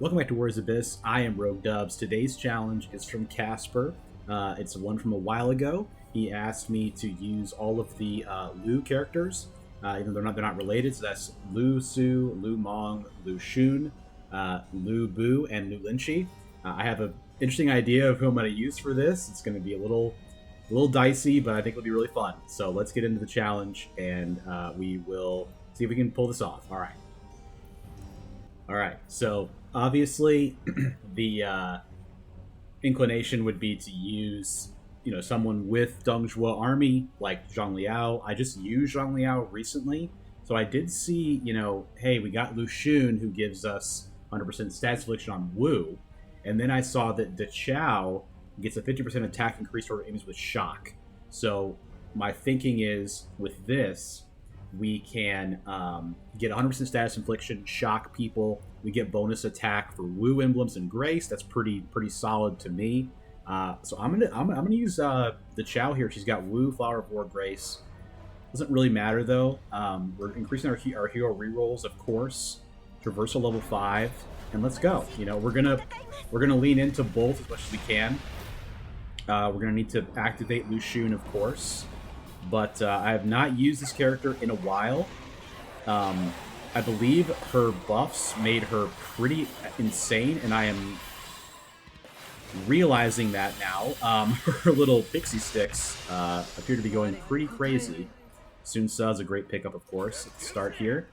Welcome back to Warriors Abyss. I am Rogue Dubs. Today's challenge is from Casper. It's one from a while ago. He asked me to use all of the Lu characters, even though they're not related. So that's Lu Su, Lu Mong, Lu Xun, Lu Bu, and Lu Linchi. I have an interesting idea of who I'm going to use for this. It's going to be a little dicey, but I think it'll be really fun. So let's get into the challenge, and we will see if we can pull this off. All right. So obviously, the inclination would be to use, someone with Deng Zhuo army like Zhang Liao. I just used Zhang Liao recently, so I did see, hey, we got Lu Xun who gives us 100% stat affliction on Wu, and then I saw that Da Chao gets a 50% attack increase for enemies with shock. So my thinking is with this, we can get 100% status infliction, shock people. We get bonus attack for Wu emblems and Grace. That's pretty solid to me. So I'm gonna use the Chao here. She's got Wu, Flower of War, Grace. Doesn't really matter though. We're increasing our hero rerolls, of course. Traversal level 5, and let's go. We're gonna lean into both as much as we can. We're gonna need to activate Lu Xun, of course. But I have not used this character in a while. I believe her buffs made her pretty insane, and I am realizing that now. Her little pixie sticks appear to be going pretty crazy. Sun Ce is a great pickup, of course, at the start here.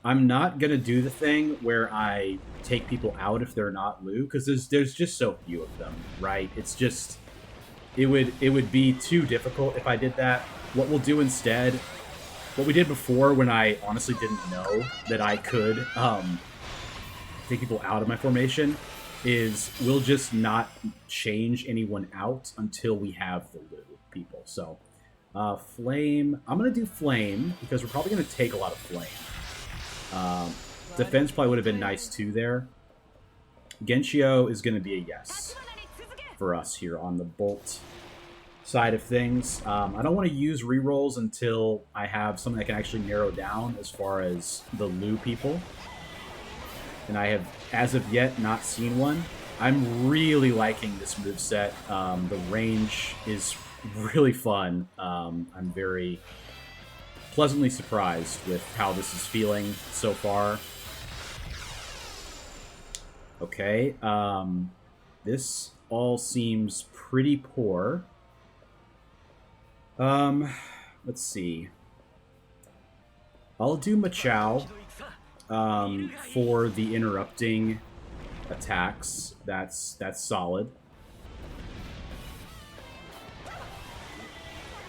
I'm not going to do the thing where I take people out if they're not Lu, because there's just so few of them, right? It's just... It would be too difficult if I did that. What we'll do instead, what we did before when I honestly didn't know that I could take people out of my formation, is we'll just not change anyone out until we have the Lu people. So Flame, I'm going to do Flame because we're probably going to take a lot of Flame. Defense probably would have been nice too there. Genshio is going to be a yes for us here on the Bolt side of things. I don't want to use rerolls until I have something I can actually narrow down as far as the Lu people. And I have, as of yet, not seen one. I'm really liking this moveset. The range is really fun. I'm very pleasantly surprised with how this is feeling so far. Okay, this all seems pretty poor. Let's see. I'll do Machao for the interrupting attacks. That's solid.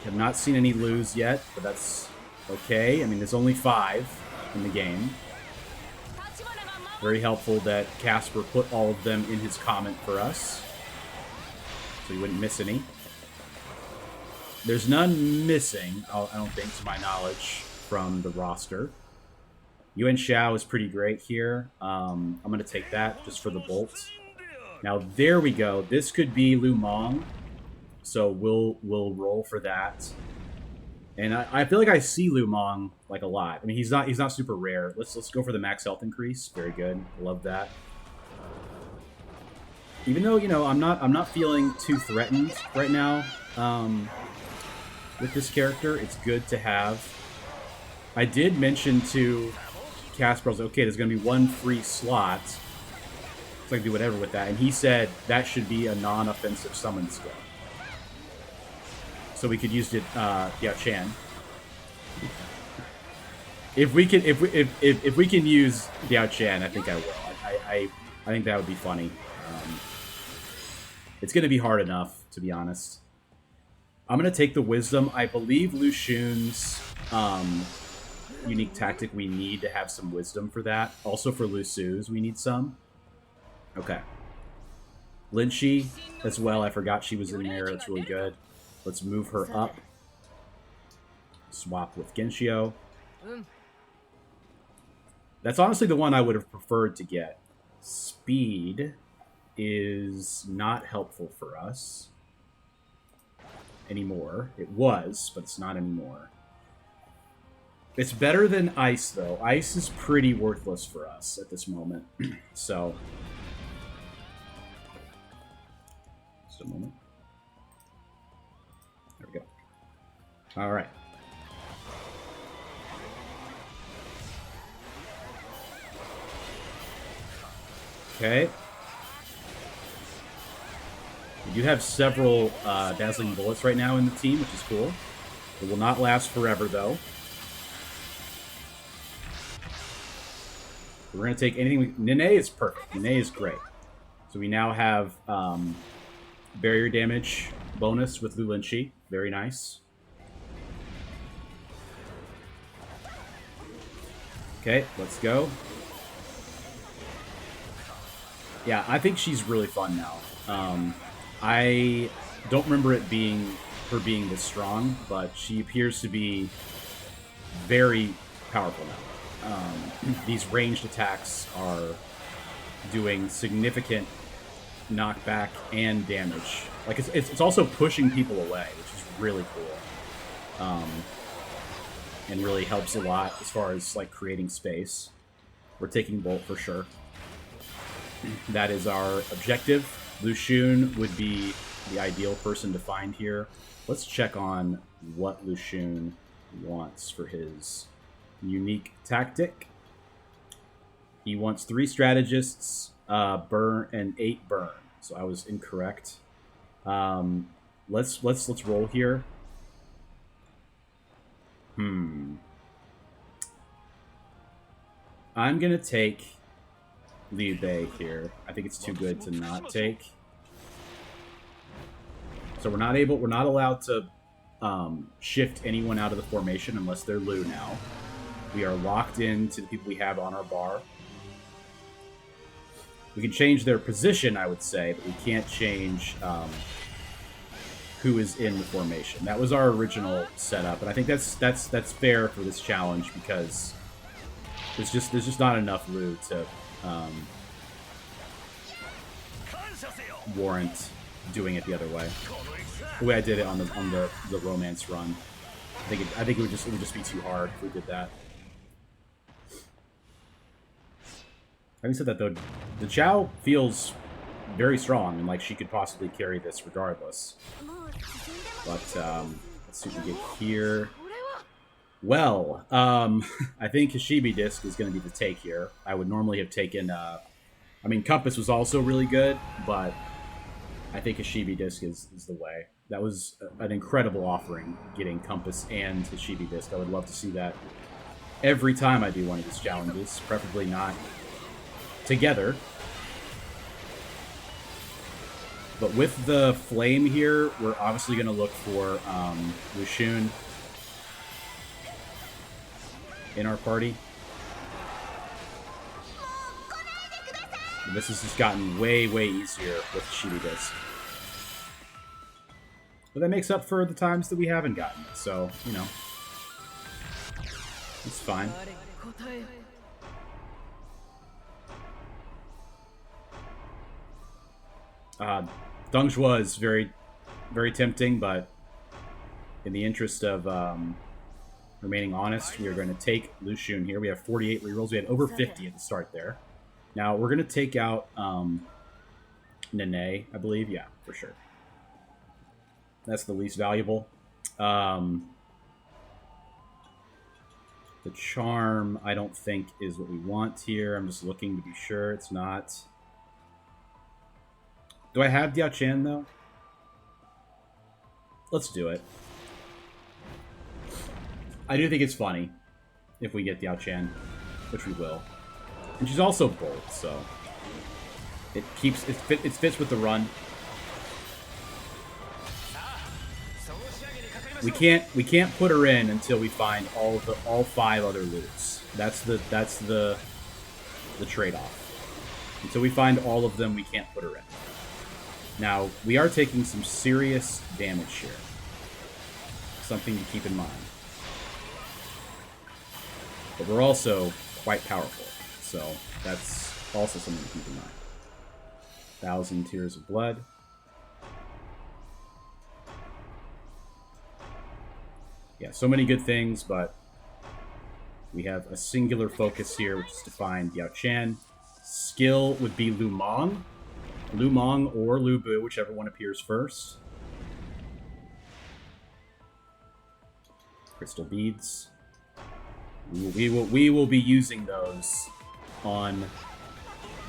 Have not seen any Lus yet, but that's okay. I mean, there's only 5 in the game. Very helpful that Casper put all of them in his comment for us, so you wouldn't miss any. There's none missing, I don't think, to my knowledge, from the roster. Yuan Shao is pretty great here. I'm going to take that just for the bolt. Now, there we go. This could be Lu Mong, so we'll roll for that. And I feel like I see Lu Mong like a lot. I mean, he's not super rare. Let's go for the max health increase. Very good. Love that. Even though, I'm not feeling too threatened right now with this character, it's good to have. I did mention to Casper, I was like, okay, there's going to be 1 free slot, so I can do whatever with that. And he said that should be a non-offensive summon skill. So we could use it, Yao Chan. If we can use Yao Chan, I think I will. I think that would be funny. It's going to be hard enough, to be honest. I'm going to take the Wisdom. I believe Lu Xun's unique tactic, we need to have some Wisdom for that. Also for Lu Su's, we need some. Okay. Linchi as well. I forgot she was in there. That's really good. Let's move her up. Swap with Genshio. That's honestly the one I would have preferred to get. Speed is not helpful for us anymore. It was, but it's not anymore. It's better than Ice, though. Ice is pretty worthless for us at this moment. So, Just a moment. There we go. All right. Okay. We do have several Dazzling Bullets right now in the team, which is cool. It will not last forever, though. We're going to take anything... Nene is perfect. Nene is great. So we now have barrier damage bonus with Lulinchi. Very nice. Okay, let's go. Yeah, I think she's really fun now. I don't remember her being this strong, but she appears to be very powerful now. These ranged attacks are doing significant knockback and damage. Like it's also pushing people away, which is really cool. And really helps a lot as far as like creating space. We're taking Bolt for sure. That is our objective. Luxun would be the ideal person to find here. Let's check on what Luxun wants for his unique tactic. He wants 3 strategists, burn, and 8 burn. So I was incorrect. Let's roll here. I'm gonna take Liu Bei here. I think it's too good to not take. So we're not allowed to shift anyone out of the formation unless they're Liu now. We are locked into the people we have on our bar. We can change their position, I would say, but we can't change who is in the formation. That was our original setup, and I think that's fair for this challenge because there's just not enough Liu to warrant doing it the other way. The way I did it on the romance run, I think it would just be too hard if we did that. Having said that, though, the Chao feels very strong and like she could possibly carry this regardless. But let's see what we get here. Well, I think Hashibi Disc is going to be the take here. I would normally have taken... I mean, Compass was also really good, but I think Hashibi Disc is the way. That was an incredible offering, getting Compass and Hashibi Disc. I would love to see that every time I do one of these challenges, preferably not together. But with the Flame here, we're obviously going to look for Luxun in our party. And this has just gotten way, way easier with Hashibi Disc. But that makes up for the times that we haven't gotten it, so, you know. It's fine. Deng Zhuo is very, very tempting, but in the interest of remaining honest, we are going to take Luxun here. We have 48 rerolls. We had over 50 at the start there. Now, we're going to take out Nene, I believe. Yeah, for sure. That's the least valuable. The Charm, I don't think, is what we want here. I'm just looking to be sure it's not. Do I have Diao Chan, though? Let's do it. I do think it's funny if we get Diao Chan, which we will. And she's also bold, so it fits with the run. We can't put her in until we find all 5 other loots. That's the trade-off. Until we find all of them, we can't put her in. Now, we are taking some serious damage here. Something to keep in mind. But we're also quite powerful, so that's also something to keep in mind. 1,000 Tears of Blood. Yeah, so many good things, but we have a singular focus here, which is to find Diao Chan. Skill would be Lu Meng. Lu Mong or Lu Bu, whichever one appears first. Crystal beads. We will be using those on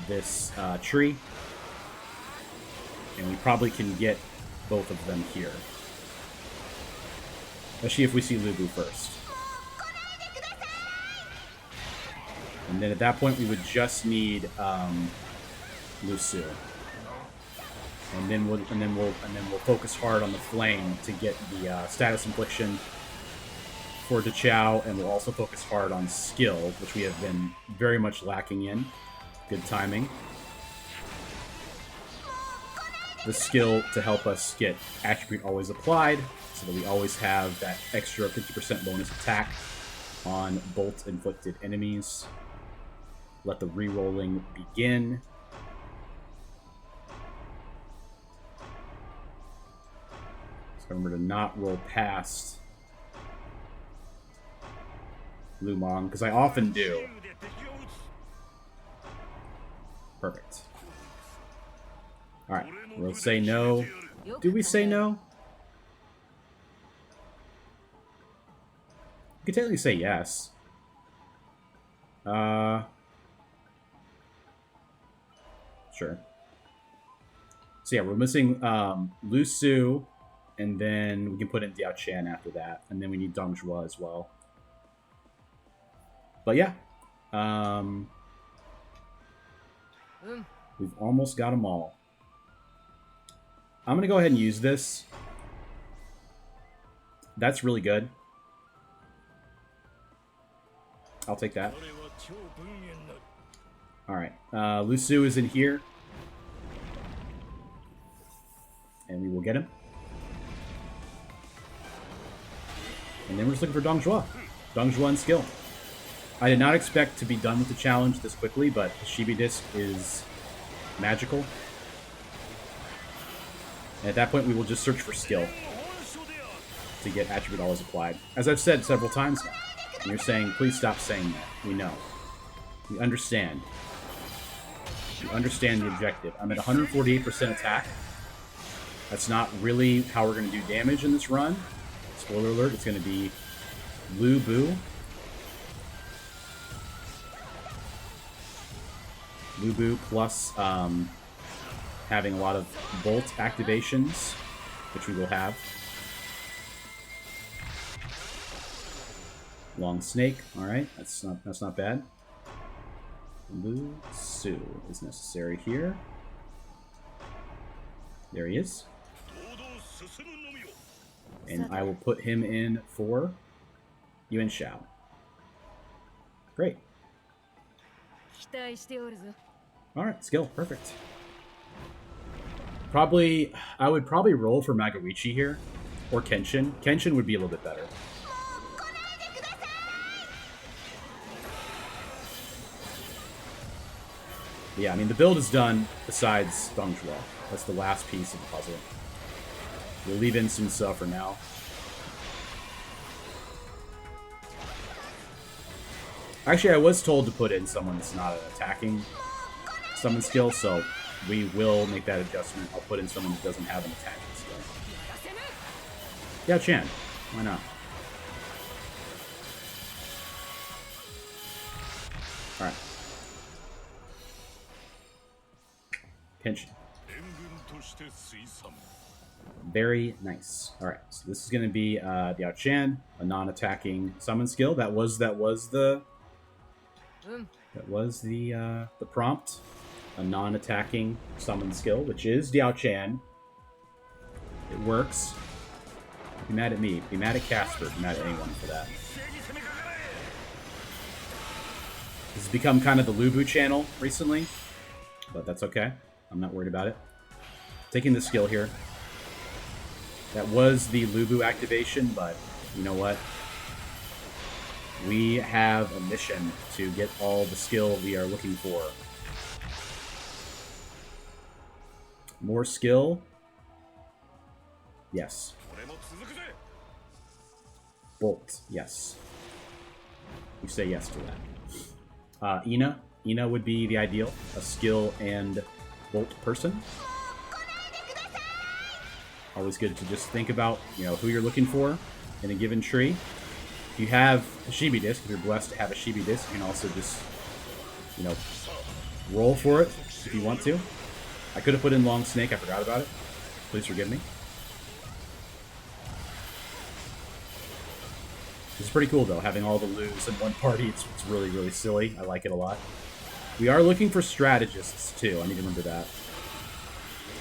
this tree, and we probably can get both of them here. Especially if we see Lu Bu first. And then at that point, we would just need Lu Su. And then we'll focus hard on the flame to get the status infliction for DeChao, and we'll also focus hard on skill, which we have been very much lacking in. Good timing. The skill to help us get attribute always applied, so that we always have that extra 50% bonus attack on bolt inflicted enemies. Let the re-rolling begin. So remember to not roll past Lu Mong, because I often do. Perfect. Alright, we'll say no. Do we say no? We could technically say yes. Sure. So yeah, we're missing Lu Su, and then we can put in Diao Chan after that, and then we need Dong Zhuo as well. But yeah, we've almost got them all. I'm going to go ahead and use this. That's really good. I'll take that. Alright, Lu Su is in here. And we will get him. And then we're just looking for Dong Zhuo. Dong Zhuo and skill. I did not expect to be done with the challenge this quickly, but the Shibi Disc is magical. And at that point, we will just search for skill to get attribute always applied. As I've said several times now, and you're saying, please stop saying that. We know. We understand. We understand the objective. I'm at 148% attack. That's not really how we're going to do damage in this run. Spoiler alert, it's going to be Lu Bu. Lu Bu plus having a lot of bolt activations, which we will have. Long snake, alright, that's not bad. Lu Su is necessary here. There he is. And I will put him in for Yuan Shao. Great. Alright, skill, perfect. I would probably roll for Magawichi here, or Kenshin. Kenshin would be a little bit better. Yeah, I mean, the build is done besides Dong Zhuo. That's the last piece of the puzzle. We'll leave in Sun Ce for now. Actually, I was told to put in someone that's not an attacking summon skill, so we will make that adjustment. I'll put in someone that doesn't have an attacking skill. Yeah, Chan. Why not? Alright. Kenshin. Very nice. Alright, so this is going to be Diao Chan, a non-attacking summon skill. That was the prompt. A non-attacking summon skill, which is Diao Chan. It works. Be mad at me. Be mad at Casper. Be mad at anyone for that. This has become kind of the Lu Bu channel recently, but that's okay. I'm not worried about it. Taking the skill here. That was the Lu Bu activation, but you know what? We have a mission to get all the skill we are looking for. More skill? Yes. Bolt, yes. We say yes to that. Ina. Ina would be the ideal. A skill and Bolt person. Always good to just think about, you know, who you're looking for in a given tree. If you have a Shibi Disc, if you're blessed to have a Shibi Disc, you can also just, you know, roll for it if you want to. I could have put in Long Snake, I forgot about it. Please forgive me. It's pretty cool, though, having all the Lus in one party. It's really, really silly. I like it a lot. We are looking for strategists, too. I need to remember that.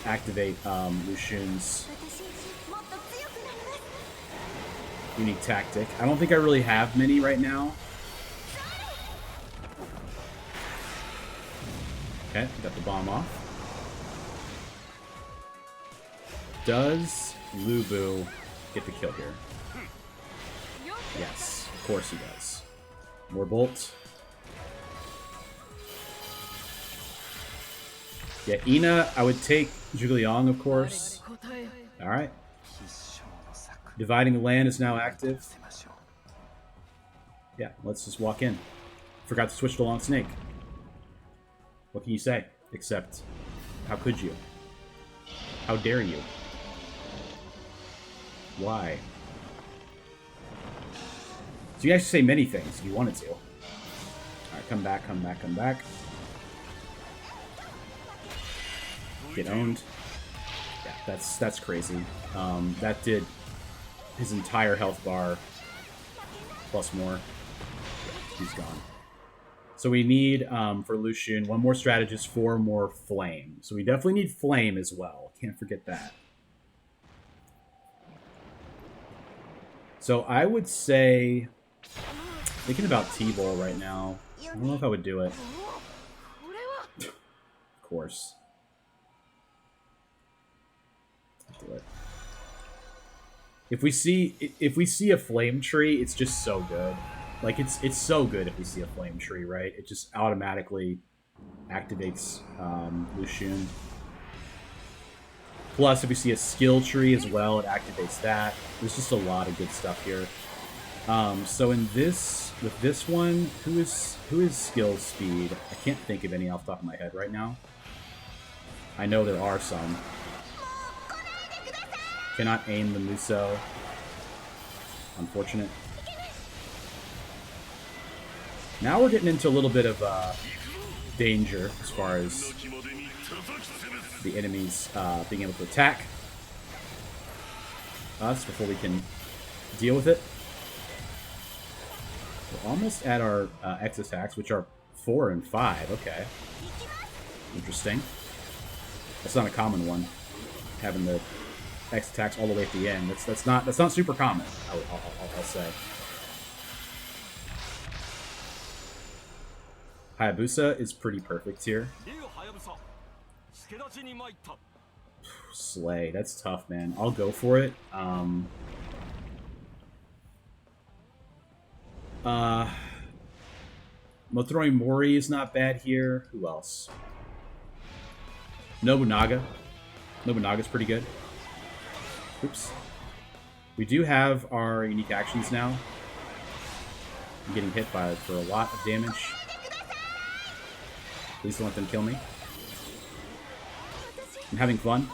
Activate Lucian's unique tactic. I don't think I really have many right now. Okay, got the bomb off. Does Lu Bu get the kill here? Yes, of course he does. More bolt. Yeah, Ina, I would take Zhuge Liang, of course. Alright. Dividing the land is now active. Yeah, let's just walk in. Forgot to switch to Long Snake. What can you say? Except, how could you? How dare you? Why? So you can actually say many things if you wanted to. Alright, come back, come back, come back. Get owned. Yeah, that's crazy. That did his entire health bar plus more. Yeah, he's gone. So we need, for Lucian, one more strategist, 4 more flame. So we definitely need flame as well. Can't forget that. So I would say, thinking about T-Ball right now, I don't know if I would do it. Of course. Do it. If we see a flame tree, it's just so good. Like it's so good if we see a flame tree, right? It just automatically activates Lucian. Plus, if we see a skill tree as well, it activates that. There's just a lot of good stuff here. So in this, with this one, who is skill speed? I can't think of any off the top of my head right now. I know there are some. Cannot aim the Muso. Unfortunate. Now we're getting into a little bit of danger as far as the enemies being able to attack us before we can deal with it. We're almost at our X attacks, which are 4 and 5. Okay. Interesting. That's not a common one, having the X attacks all the way at the end. That's not super common, I'll say. Hayabusa is pretty perfect here. Slay, that's tough, man. I'll go for it. Motonori Mori is not bad here. Who else? Nobunaga. Nobunaga's pretty good. Oops. We do have our unique actions now. I'm getting hit for a lot of damage. Please don't let them kill me. I'm having fun.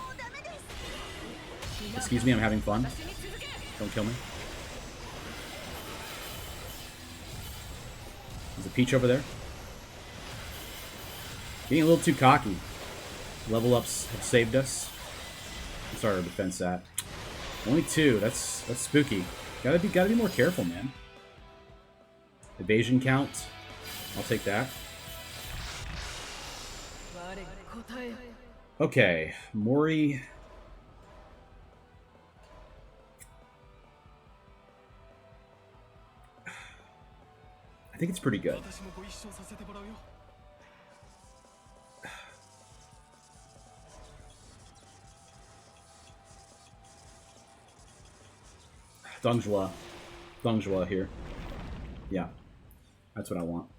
Excuse me, I'm having fun. Don't kill me. There's a Peach over there. Getting a little too cocky. Level ups have saved us. What's our defense at? Only 2. That's spooky. Gotta be more careful, man. Evasion count. I'll take that. Okay, Mori. I think it's pretty good. Dongjua here. Yeah, that's what I want.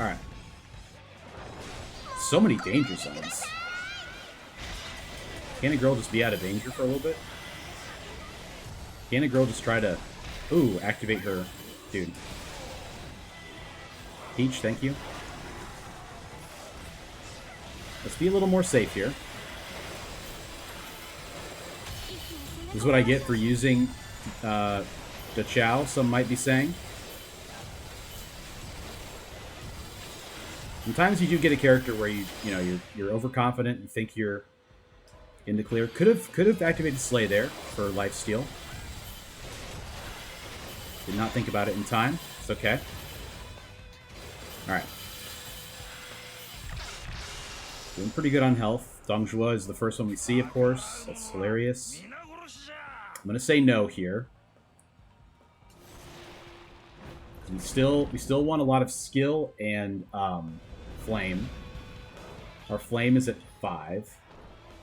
Alright. So many danger zones. Can a girl just be out of danger for a little bit? Can a girl just try to... Ooh, activate her... Dude. Peach, thank you. Let's be a little more safe here. This is what I get for using Dachao, some might be saying. Sometimes you do get a character where you're overconfident and think you're in the clear. Could have activated Slay there for lifesteal. Did not think about it in time. It's okay. Alright. Doing pretty good on health. Dongjua is the first one we see, of course. That's hilarious. I'm gonna say no here. We still want a lot of skill and flame. Our flame is at 5.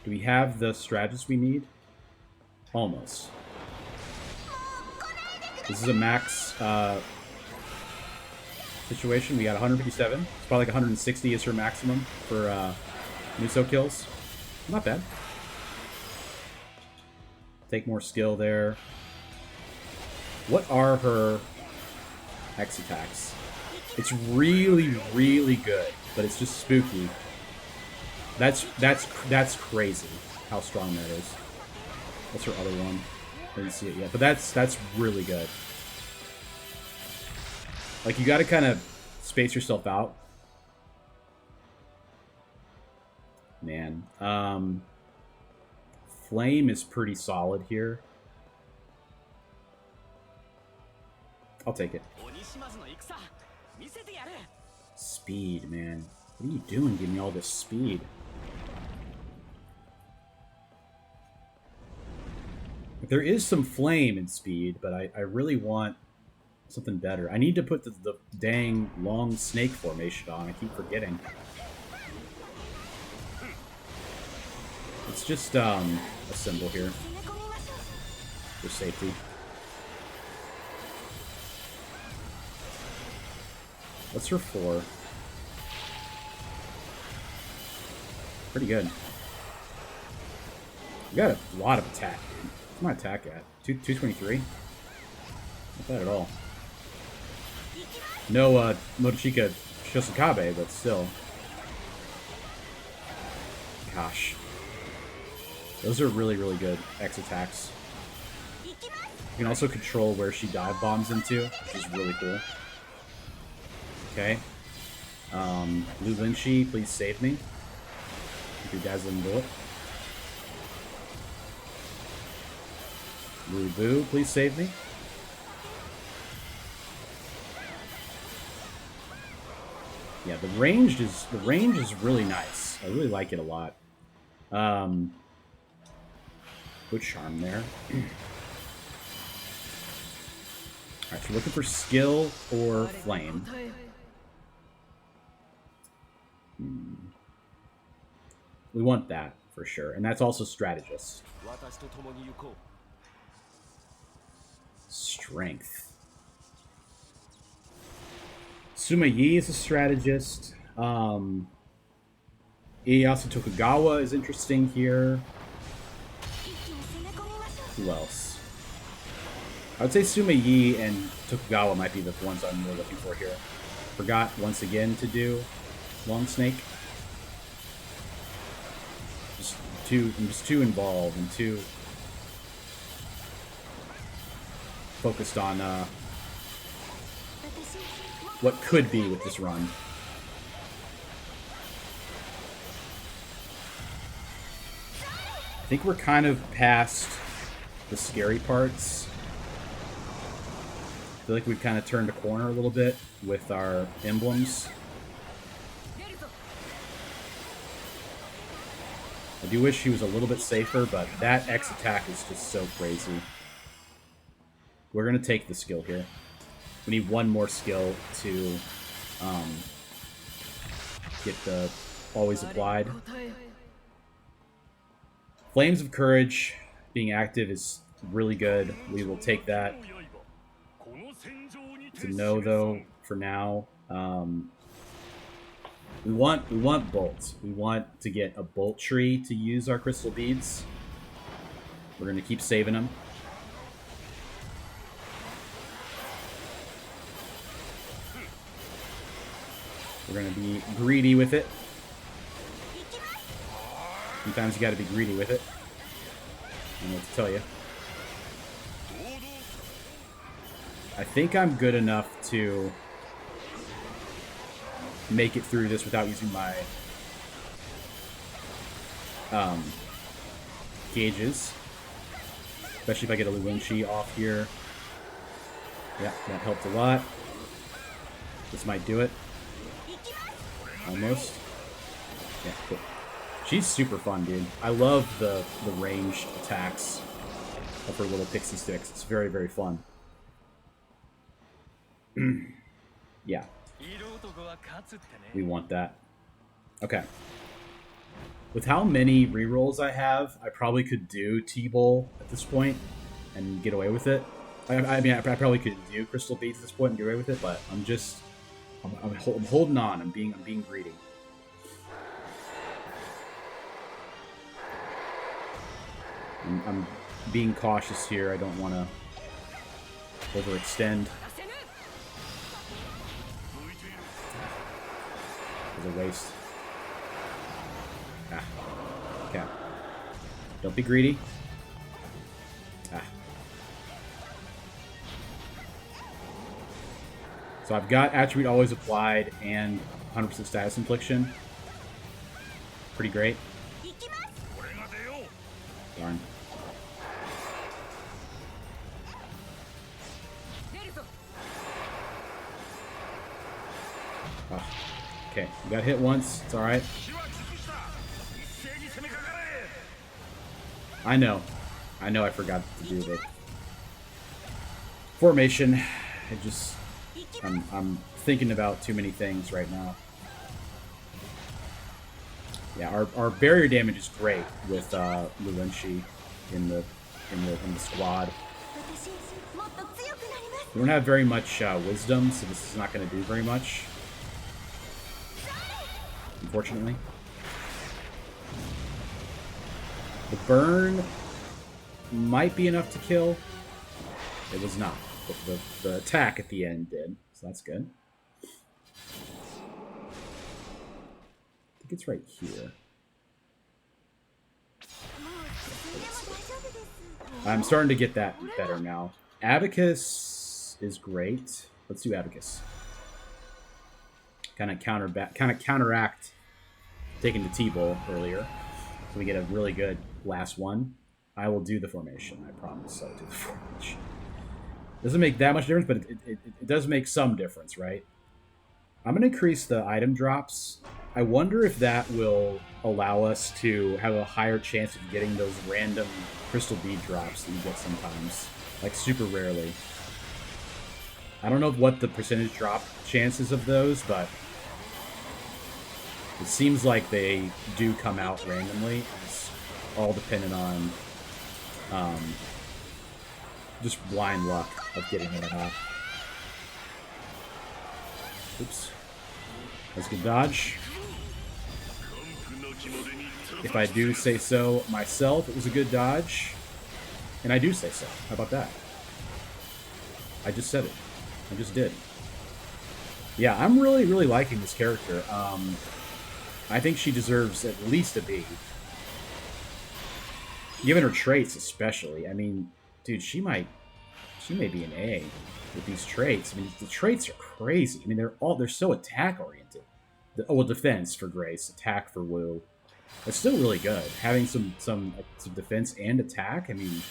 Do we have the strategist we need? Almost. This is a max situation. We got 157. It's probably like 160 is her maximum for Muso kills. Not bad. Take more skill there. What are her X attacks? It's really, really good, but it's just spooky. That's crazy how strong that is. What's her other one? I didn't see it yet, but that's really good. Like, you got to kind of space yourself out. Man, flame is pretty solid here. I'll take it. Speed, man. What are you doing giving me all this speed? There is some flame in speed, but I really want something better. I need to put the dang long snake formation on. I keep forgetting. It's just a symbol here for safety. What's her 4? Pretty good. We got a lot of attack, dude. What's my attack at? 223? Not bad at all. No Motochika Shosukabe, but still. Gosh. Those are really, really good X attacks. You can also control where she dive bombs into, which is really cool. Okay. Blue Linchi, please save me. With your dazzling bullet. Blue Boo, please save me. Yeah, the range is really nice. I really like it a lot. Good charm there. Alright, so looking for skill or flame. We want that for sure, and that's also strategist. Strength. Suma Yi is a strategist. Ieyasu Tokugawa is interesting here. Who else? I would say Suma Yi and Tokugawa might be the ones I'm more looking for here. Forgot once again to do Long Snake. I'm just too involved and too focused on what could be with this run. I think we're kind of past the scary parts. I feel like we've kind of turned a corner a little bit with our emblems. I do wish he was a little bit safer, but that X attack is just so crazy. We're going to take the skill here. We need one more skill to get the always applied. Flames of Courage being active is really good. We will take that. It's a no, though, for now. We want bolts. We want to get a bolt tree to use our crystal beads. We're going to keep saving them. We're going to be greedy with it. Sometimes you gotta be greedy with it. I don't know what to tell you. I think I'm good enough to make it through this without using my gauges. Especially if I get a Luwenshi off here. Yeah, that helped a lot. This might do it. Almost. Yeah, cool. She's super fun, dude. I love the ranged attacks of her little pixie sticks. It's very, very fun. Yeah. We want that. Okay. With how many rerolls I have, I probably could do T-Bowl at this point and get away with it. I mean, I probably could do Crystal Beads at this point and get away with it, but I'm just... I'm holding on. I'm being greedy. I'm being cautious here. I don't want to overextend. It's a waste. Ah. Okay. Don't be greedy. Ah. So I've got Attribute Always Applied and 100% Status Infliction. Pretty great. Darn. Oh. Okay, you got hit once. It's alright. I know I forgot to do the formation. It just... I'm thinking about too many things right now. Yeah, our barrier damage is great with Luwenshi in the squad. We don't have very much wisdom, so this is not going to do very much. Unfortunately. The burn might be enough to kill. It was not. But the attack at the end did, so that's good. I think it's right here. I'm starting to get that better now. Abacus is great. Let's do Abacus. Kind of counteract taking the T-Bowl earlier. So we get a really good last one. I will do the formation. I promise I'll do the formation. Doesn't make that much difference, but it does make some difference, right? I'm going to increase the item drops. I wonder if that will allow us to have a higher chance of getting those random crystal bead drops that you get sometimes. Like, super rarely. I don't know what the percentage drop chances of those, but it seems like they do come out randomly. It's all dependent on just blind luck of getting it or not. Oops. That's a good dodge. If I do say so myself, it was a good dodge. And I do say so. How about that? I just said it. I just did. Yeah, I'm really, really liking this character. I think she deserves at least a B. Given her traits, especially. I mean, dude, she may be an A with these traits. I mean, the traits are crazy. I mean, they're so attack oriented. Well, defense for Grace, attack for Wu. It's still really good. Having some defense and attack. I mean,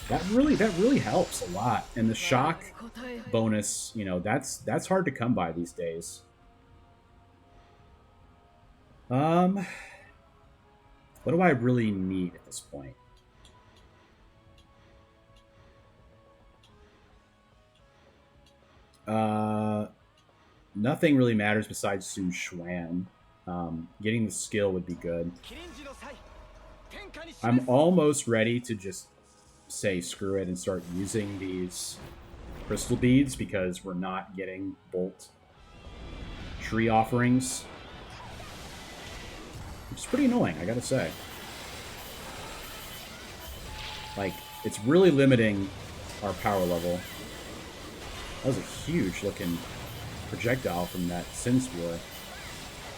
that really helps a lot. And the shock bonus, you know, that's hard to come by these days. What do I really need at this point? Nothing really matters besides Sun Xuan. Getting the skill would be good. I'm almost ready to just say screw it and start using these crystal beads because we're not getting bolt tree offerings. Which is pretty annoying, I gotta say. Like, it's really limiting our power level. That was a huge looking projectile from that Sin Spear.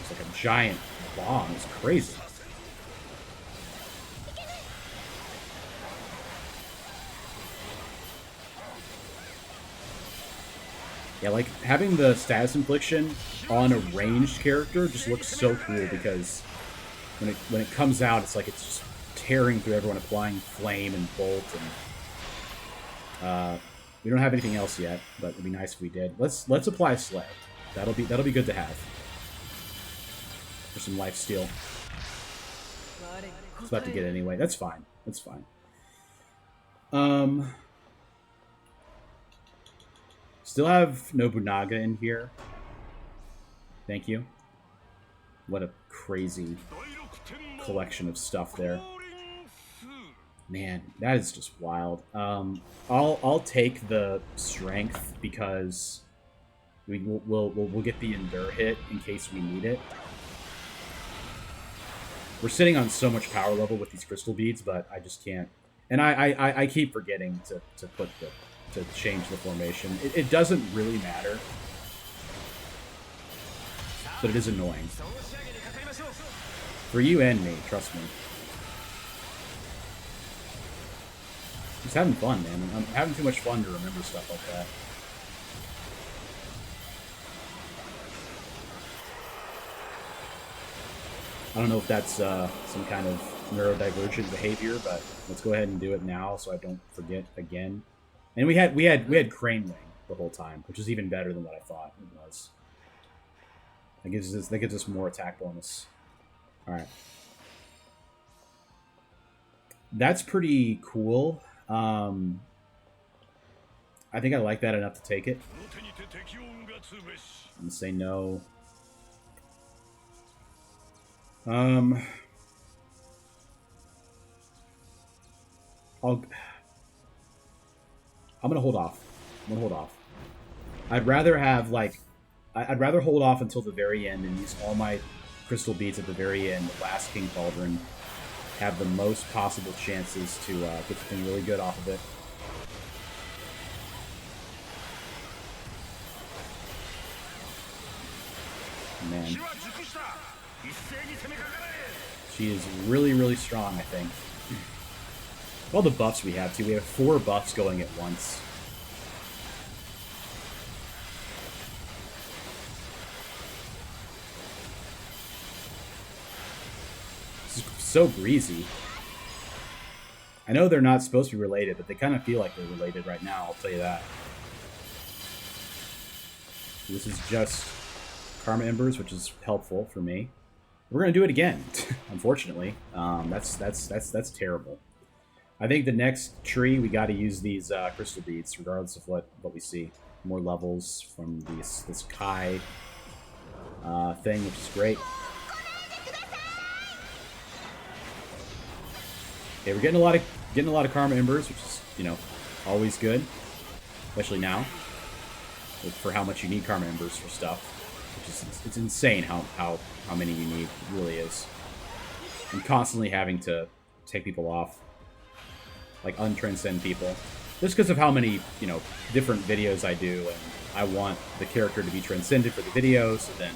It's like a giant bomb. It's crazy. Yeah, like having the status infliction on a ranged character just looks so cool because when it comes out, it's like it's just tearing through everyone, applying flame and bolt, and we don't have anything else yet, but it'd be nice if we did. Let's apply Slay. That'll be good to have for some life steal. It's about to get it anyway. That's fine. That's fine. Still have Nobunaga in here. Thank you. What a crazy collection of stuff there. Man, that is just wild. I'll take the strength because we'll get the endure hit in case we need it. We're sitting on so much power level with these crystal beads, but I just can't. And I keep forgetting to change the formation. It doesn't really matter, but it is annoying for you and me. Trust me. Just having fun, man. I'm having too much fun to remember stuff like that. I don't know if that's some kind of neurodivergent behavior, but let's go ahead and do it now so I don't forget again. And we had Crane Wing the whole time, which is even better than what I thought it was. That gives us more attack bonus. All right, that's pretty cool. I think I like that enough to take it. I'm gonna say no. I'm gonna hold off. I'd rather have I'd rather hold off until the very end and use all my crystal beads at the very end. The last King Cauldron have the most possible chances to get something really good off of it. Man, she is really, really strong, I think. All the buffs we have, too. We have 4 buffs going at once. This is so breezy. I know they're not supposed to be related, but they kind of feel like they're related right now, I'll tell you that. This is just Karma Embers, which is helpful for me. We're gonna do it again, unfortunately. That's terrible. I think the next tree we got to use these crystal beads, regardless of what we see. More levels from this Kai thing, which is great. Okay, we're getting a lot of Karma Embers, which is always good, especially now for how much you need Karma Embers for stuff. Which is it's insane how many you need. It really is. I'm constantly having to take people off. Like untranscend people, just because of how many different videos I do, and I want the character to be transcended for the video. So then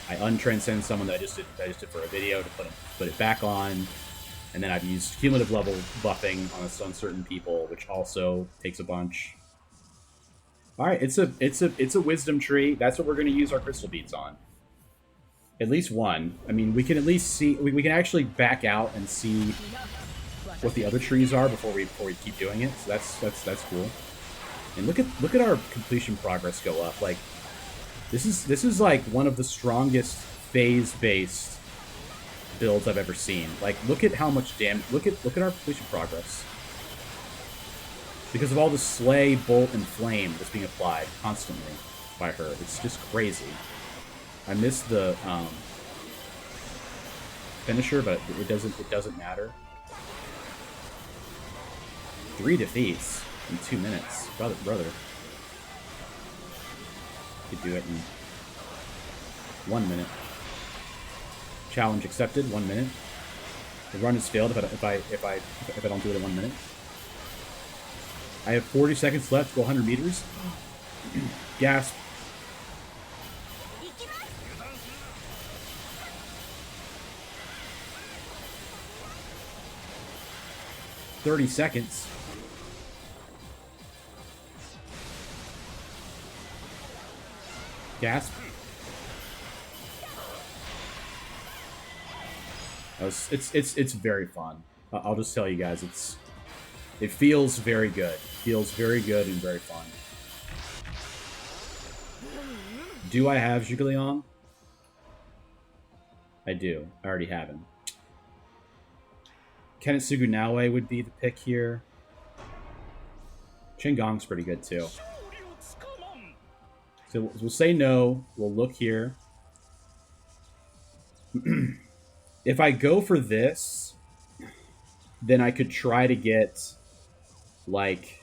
I untranscend someone that I just did for a video to put it back on, and then I've used cumulative level buffing on certain people, which also takes a bunch. All right, it's a wisdom tree. That's what we're going to use our crystal beads on. At least one. I mean, we can at least see. We can actually back out and see what the other trees are before we keep doing it. So that's cool. And look at our completion progress go up. Like this is like one of the strongest phase-based builds I've ever seen. Like look at how much damage. Look at our completion progress. Because of all the slay, bolt, and flame that's being applied constantly by her. It's just crazy. I missed the finisher, but it doesn't matter. 3 defeats in 2 minutes. Brother. Could do it in 1 minute. Challenge accepted, 1 minute. The run has failed if I don't do it in 1 minute. I have 40 seconds left to go 100 meters. Gasp. $30 seconds. Gasp. It's very fun. I'll just tell you guys, it feels very good. It feels very good and very fun. Do I have Zhuge Liang? I do. I already have him. Kenetsugu Naoe would be the pick here. Shingon's pretty good too. So we'll say no. We'll look here. If I go for this, then I could try to get, like...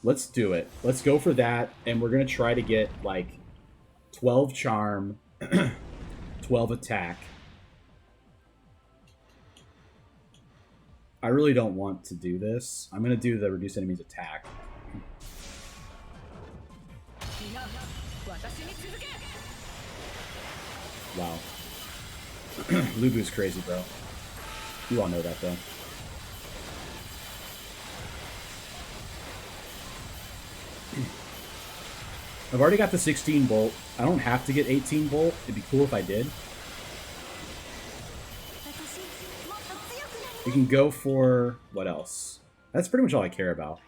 Let's do it. Let's go for that, and we're going to try to get, like, 12 charm, 12 attack. I really don't want to do this. I'm going to do the reduce enemies attack. Wow. Lu Bu's crazy, bro. You all know that, though. I've already got the 16 bolt. I don't have to get 18 bolt. It'd be cool if I did. We can go for... what else? That's pretty much all I care about.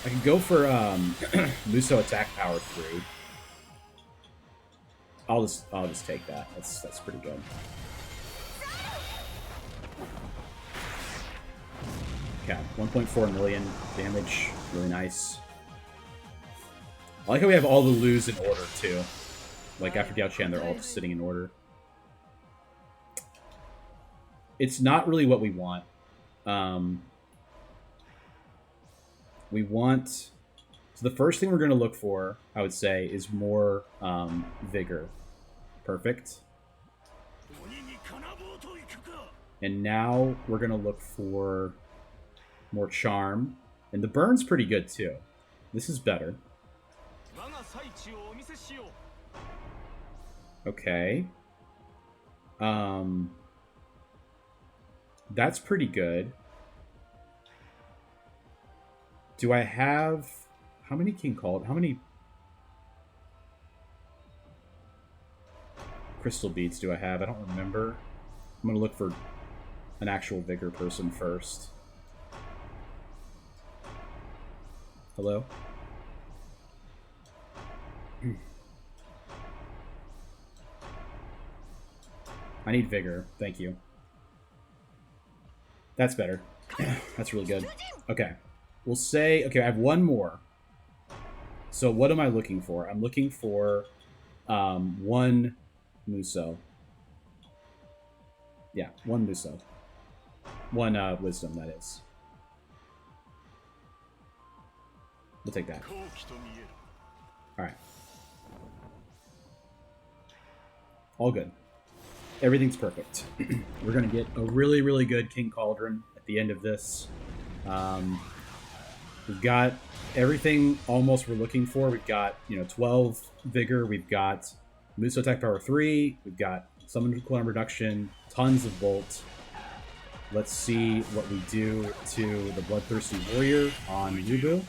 I can go for Musou attack power 3. I'll just take that. That's pretty good. Okay, 1.4 million damage. Really nice. I like how we have all the Lus in order, too. Like, after Diao Chan, they're all just sitting in order. It's not really what we want. We want... So the first thing we're going to look for, I would say, is more vigor. Perfect. And now we're going to look for more charm. And the burn's pretty good, too. This is better. Okay. That's pretty good. Do I have... How many King Called? How many crystal beads do I have? I don't remember. I'm going to look for an actual vigor person first. Hello? I need vigor. Thank you. That's better. That's really good. Okay. We'll say... Okay, I have one more. So what am I looking for? I'm looking for one Musou. Yeah, one Musou. One wisdom, that is. We'll take that. Alright. All good. Everything's perfect. We're going to get a really, really good King Cauldron at the end of this. We've got everything almost we're looking for. We've got, 12 Vigor. We've got Musou Attack Power 3. We've got Summon Cooldown Reduction. Tons of Bolt. Let's see what we do to the Bloodthirsty Warrior on Lu Bu.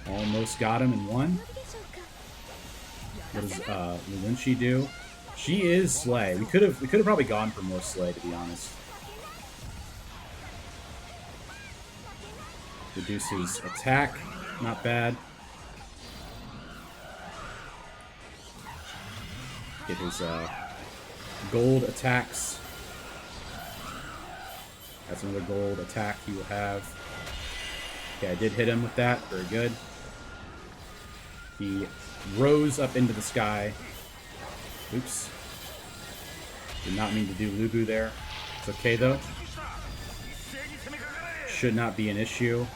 Almost got him in one. What does Lu Linchi do? She is Slay. We could have probably gone for more Slay, to be honest. Reduces attack, not bad. Get his gold attacks. That's another gold attack he will have. Okay, I did hit him with that. Very good. He rose up into the sky. Oops. Did not mean to do Lu Bu there. It's okay, though. Should not be an issue.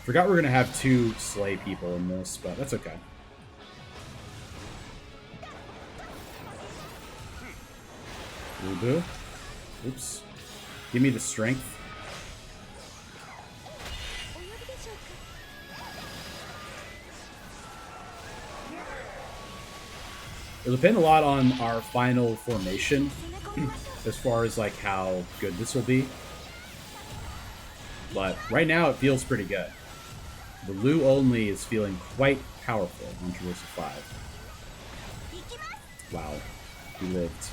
Forgot we're going to have 2 Slay people in this, but that's okay. Lu Bu. Oops. Give me the strength. It'll depend a lot on our final formation as far as like how good this will be. but right now it feels pretty good. The Lu only is feeling quite powerful on Traversal 5. Wow, he lived.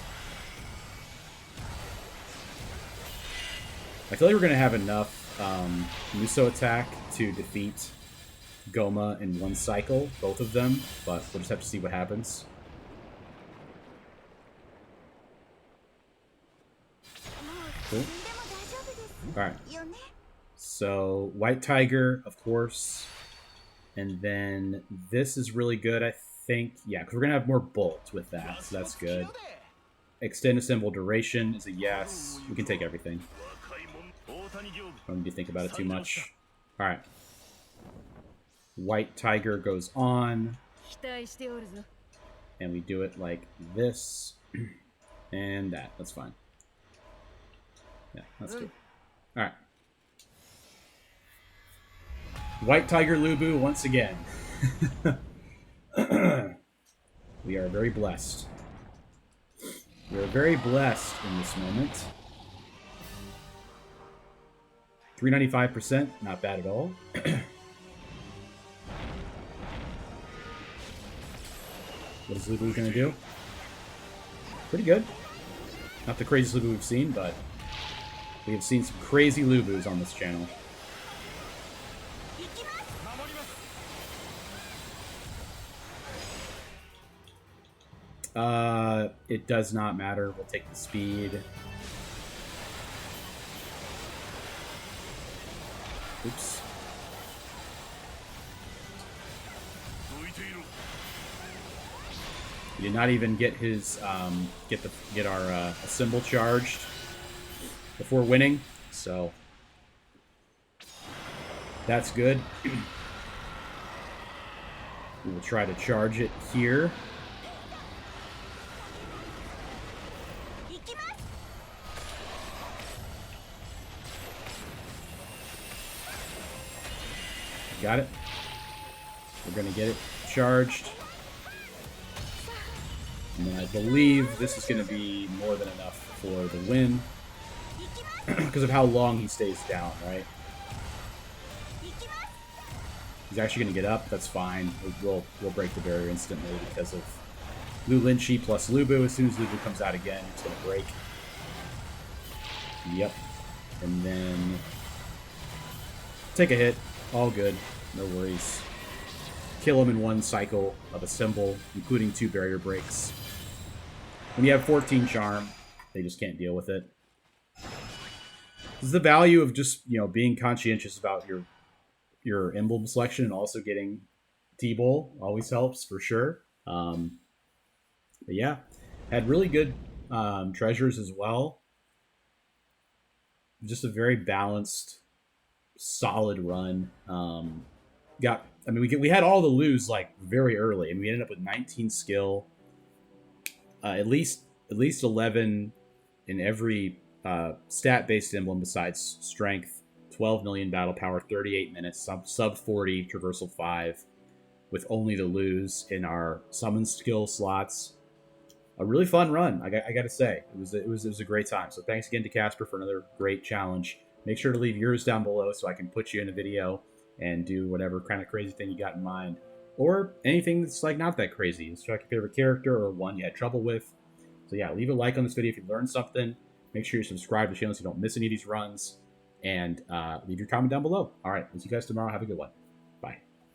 I feel like we're going to have enough Muso attack to defeat Goma in one cycle, both of them, but we'll just have to see what happens. Cool. Alright. So, White Tiger, of course. And then this is really good, I think. Yeah, because we're going to have more Bolt with that, so that's good. Extend a symbol duration is a yes. We can take everything. Don't need to think about it too much. Alright. White Tiger goes on. And we do it like this. And that. That's fine. Yeah, that's good. Alright. White Tiger Lu Bu once again. We are very blessed. We are very blessed in this moment. 395%, not bad at all. What is Lu Bu going to do? Pretty good. Not the craziest Lu Bu we've seen, but we have seen some crazy Lu Bus on this channel. It does not matter. We'll take the speed. Oops. We did not even get his get our symbol charged before winning, so that's good. We will try to charge it here. Got it. We're going to get it charged. And then I believe this is going to be more than enough for the win. Because of how long he stays down, right? He's actually going to get up. That's fine. We'll break the barrier instantly because of Lu Linchi plus Lu Bu. As soon as Lu Bu comes out again, it's going to break. Yep. And then take a hit. All good. No worries. Kill him in one cycle of a symbol, including 2 barrier breaks. When you have 14 charm, they just can't deal with it. This is the value of just, you know, being conscientious about your emblem selection and also getting T-Bowl. Always helps, for sure. But yeah, had really good treasures as well. Just a very balanced, solid run. We had all the Lus like very early, and we ended up with 19 skill, at least 11 in every stat-based emblem besides strength, 12 million battle power, 38 minutes, sub 40 traversal 5, with only the Lus in our summon skill slots. A really fun run, I got to say. It was a great time. So thanks again to Casper for another great challenge. Make sure to leave yours down below so I can put you in a video and do whatever kind of crazy thing you got in mind. Or anything that's like not that crazy. It's like your favorite character or one you had trouble with. So yeah, leave a like on this video if you learned something. Make sure you subscribe to the channel so you don't miss any of these runs. And leave your comment down below. All right, we'll see you guys tomorrow. Have a good one.